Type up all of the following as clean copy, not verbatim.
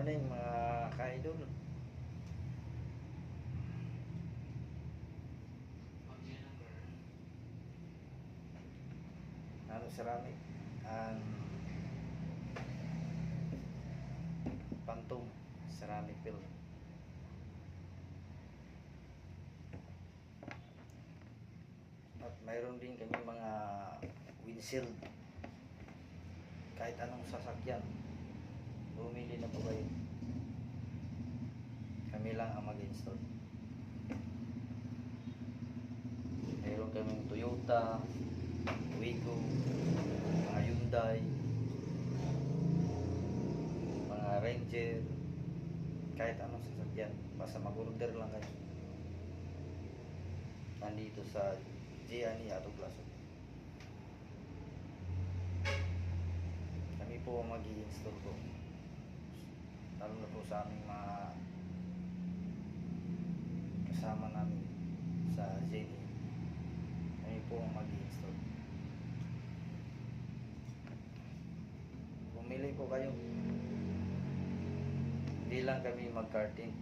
morning mga ka-idol. Nano ceramic and Phantom ceramic build. At mayroon din kami mga windshield. Kahit anong sasakyan, bumili na po kayo. Kami lang ang mag-install. Mayroon kaming Toyota, Wigo, mga Hyundai, mga Ranger, kahit anong sasakyan, basta mag-order lang kayo. Nandito sa Gianni Auto Glass. Kami po ang mag-i-install po. Lalo na po sa aming mga kasama namin sa Gianni. Kami po ang mag-i-install. Pumili po kayo. Hindi lang kami mag-karting.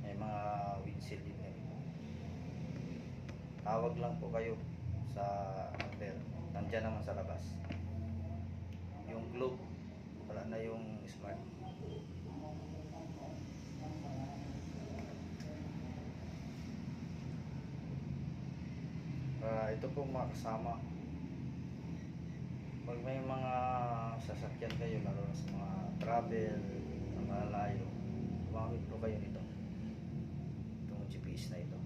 May mga windshield din kami. Tawag lang po kayo sa number. Nandiyan naman sa labas. Yung globe, wala na yung smart. Ito po mga kasama. Pag may mga sasakyan kayo, lalo na sa mga travel, na malayo, gumamit po kayo nito. Itong GPS na ito.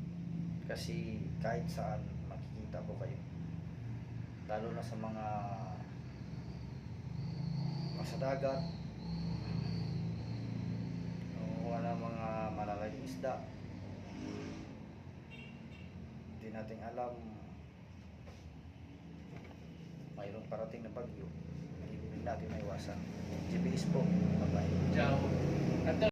Kasi kahit saan makikita po kayo. Lalo na sa mga sa dagat, o wala mga malalayong isda, hindi natin alam mayroong parating na bagyo, hindi natin maiwasan. GPS po, bye-bye. Ciao.